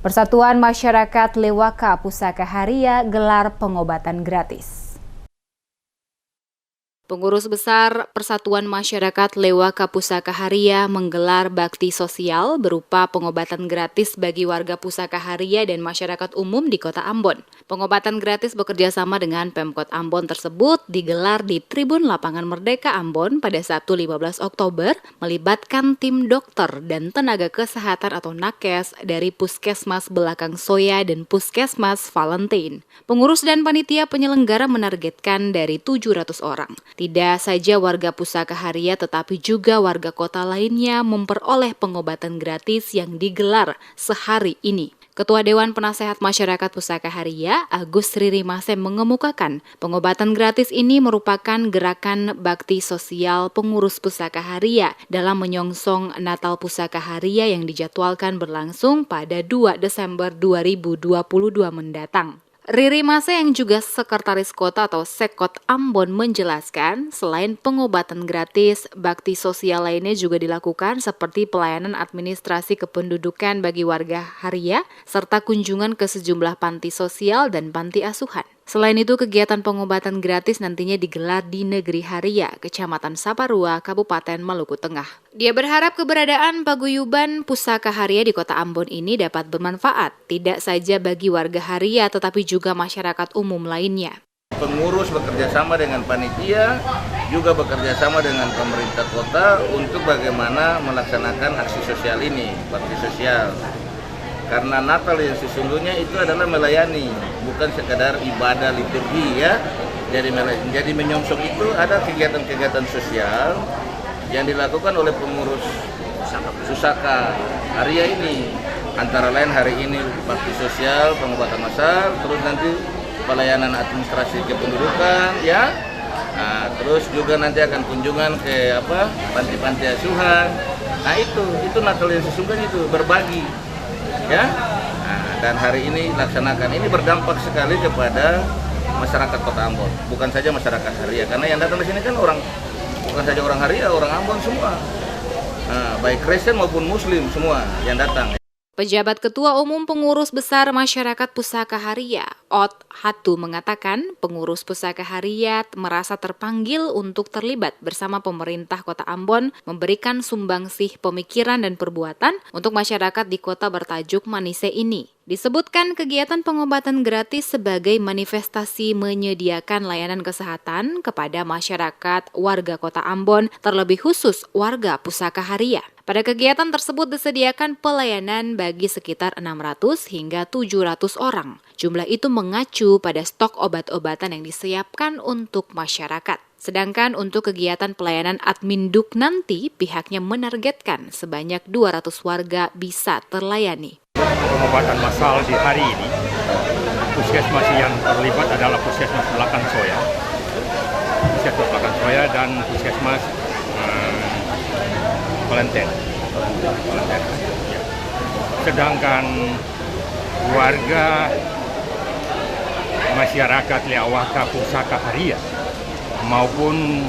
Persatuan Masyarakat Lewaka Pusaka Haria gelar pengobatan gratis. Pengurus Besar Persatuan Masyarakat Lewaka Pusaka Haria menggelar bakti sosial berupa pengobatan gratis bagi warga Pusaka Haria dan masyarakat umum di Kota Ambon. Pengobatan gratis bekerja sama dengan Pemkot Ambon tersebut digelar di Tribun Lapangan Merdeka Ambon pada Sabtu 15 Oktober, melibatkan tim dokter dan tenaga kesehatan atau nakes dari Puskesmas Belakang Soya dan Puskesmas Valentine. Pengurus dan panitia penyelenggara menargetkan dari 700 orang. Tidak saja warga Pusaka Haria tetapi juga warga kota lainnya memperoleh pengobatan gratis yang digelar sehari ini. Ketua Dewan Penasehat Masyarakat Pusaka Haria, Agus Riri Mase mengemukakan pengobatan gratis ini merupakan gerakan bakti sosial pengurus Pusaka Haria dalam menyongsong Natal Pusaka Haria yang dijadwalkan berlangsung pada 2 Desember 2022 mendatang. Riri Mase yang juga Sekretaris Kota atau Sekot Ambon menjelaskan, selain pengobatan gratis, bakti sosial lainnya juga dilakukan seperti pelayanan administrasi kependudukan bagi warga Haria, serta kunjungan ke sejumlah panti sosial dan panti asuhan. Selain itu, kegiatan pengobatan gratis nantinya digelar di Negeri Haria, Kecamatan Saparua, Kabupaten Maluku Tengah. Dia berharap keberadaan paguyuban Pusaka Haria di Kota Ambon ini dapat bermanfaat, tidak saja bagi warga Haria tetapi juga masyarakat umum lainnya. Pengurus bekerja sama dengan panitia, juga bekerja sama dengan pemerintah kota untuk bagaimana melaksanakan aksi sosial ini, bakti sosial. Karena Natal yang sesungguhnya itu adalah melayani, bukan sekadar ibadah liturgi ya. Jadi menyongsong itu ada kegiatan-kegiatan sosial yang dilakukan oleh pengurus Pusaka Haria ini. Antara lain hari ini bakti sosial, pengobatan massal, terus nanti pelayanan administrasi kependudukan ya. Nah, terus juga nanti akan kunjungan ke panti-panti asuhan. Nah itu Natal yang sesungguhnya itu berbagi. Ya, dan hari ini laksanakan ini berdampak sekali kepada masyarakat Kota Ambon, bukan saja masyarakat Haria, karena yang datang di sini kan bukan saja orang Haria, orang Ambon semua, baik Kristen maupun Muslim semua yang datang. Pejabat Ketua Umum Pengurus Besar Masyarakat Pusaka Haria, Ot Hatu mengatakan pengurus Pusaka Haria merasa terpanggil untuk terlibat bersama pemerintah Kota Ambon memberikan sumbangsih pemikiran dan perbuatan untuk masyarakat di kota bertajuk Manise ini. Disebutkan kegiatan pengobatan gratis sebagai manifestasi menyediakan layanan kesehatan kepada masyarakat warga Kota Ambon, terlebih khusus warga Pusaka Haria. Pada kegiatan tersebut disediakan pelayanan bagi sekitar 600 hingga 700 orang. Jumlah itu mengacu pada stok obat-obatan yang disiapkan untuk masyarakat. Sedangkan untuk kegiatan pelayanan Adminduk nanti, pihaknya menargetkan sebanyak 200 warga bisa terlayani. Pengobatan massal di hari ini, puskesmas yang terlibat adalah Puskesmas Belakang Soya, dan Puskesmas Valentine. Ya. Sedangkan warga masyarakat Lewaka Pusaka Haria maupun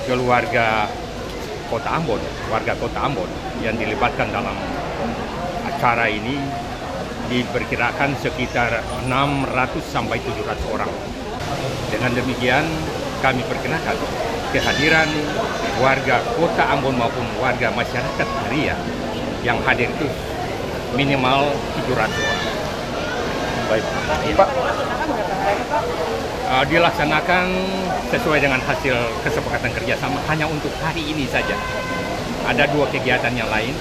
keluarga warga Kota Ambon yang dilibatkan dalam acara ini diperkirakan sekitar 600 sampai 700 orang. Dengan demikian kami perkenalkan kehadiran warga Kota Ambon maupun warga masyarakat Haria yang hadir itu minimal 700 orang. Baik, Pak. Dilaksanakan sesuai dengan hasil kesepakatan kerjasama hanya untuk hari ini saja. Ada 2 kegiatan yang lain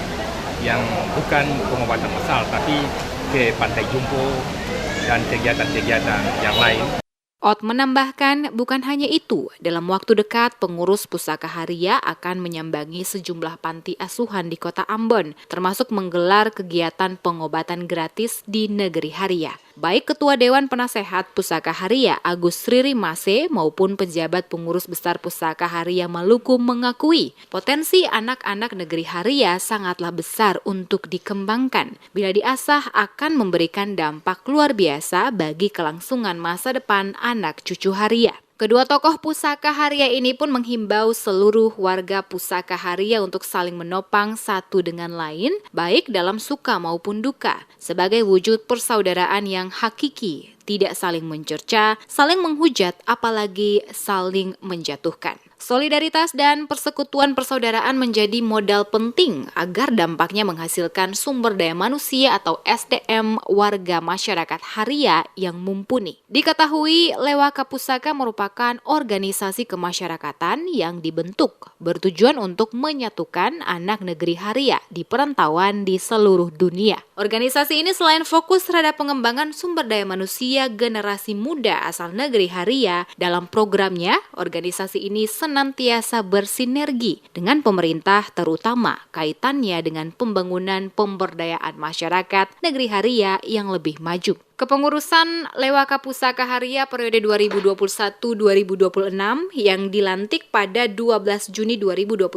yang bukan pengobatan massal tapi ke Pantai Jumpo dan kegiatan-kegiatan yang lain. Ot menambahkan bukan hanya itu, dalam waktu dekat pengurus Pusaka Haria akan menyambangi sejumlah panti asuhan di Kota Ambon, termasuk menggelar kegiatan pengobatan gratis di Negeri Haria. Baik Ketua Dewan Penasehat Pusaka Haria Agus Riri Mase maupun pejabat pengurus besar Pusaka Haria Maluku mengakui potensi anak-anak Negeri Haria sangatlah besar untuk dikembangkan. Bila diasah akan memberikan dampak luar biasa bagi kelangsungan masa depan anak cucu Haria. Kedua tokoh Pusaka Haria ini pun menghimbau seluruh warga Pusaka Haria untuk saling menopang satu dengan lain, baik dalam suka maupun duka, sebagai wujud persaudaraan yang hakiki, tidak saling mencerca, saling menghujat, apalagi saling menjatuhkan. Solidaritas dan persekutuan persaudaraan menjadi modal penting agar dampaknya menghasilkan sumber daya manusia atau SDM warga masyarakat Haria yang mumpuni. Diketahui Lewaka Pusaka merupakan organisasi kemasyarakatan yang dibentuk bertujuan untuk menyatukan anak negeri Haria di perantauan di seluruh dunia. Organisasi ini selain fokus terhadap pengembangan sumber daya manusia generasi muda asal negeri Haria, dalam programnya organisasi ini senantiasa bersinergi dengan pemerintah, terutama kaitannya dengan pembangunan pemberdayaan masyarakat negeri Haria yang lebih maju. Kepengurusan Lewaka Pusaka Haria periode 2021-2026 yang dilantik pada 12 Juni 2021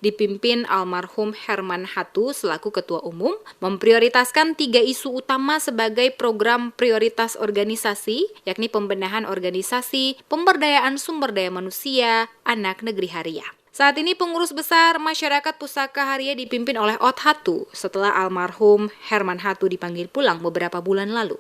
dipimpin almarhum Herman Hatu selaku Ketua Umum, memprioritaskan 3 isu utama sebagai program prioritas organisasi, yakni pembenahan organisasi, pemberdayaan sumber daya manusia, anak negeri Haria. Saat ini pengurus besar masyarakat Pusaka Haria dipimpin oleh Ot Hatu setelah almarhum Herman Hatu dipanggil pulang beberapa bulan lalu.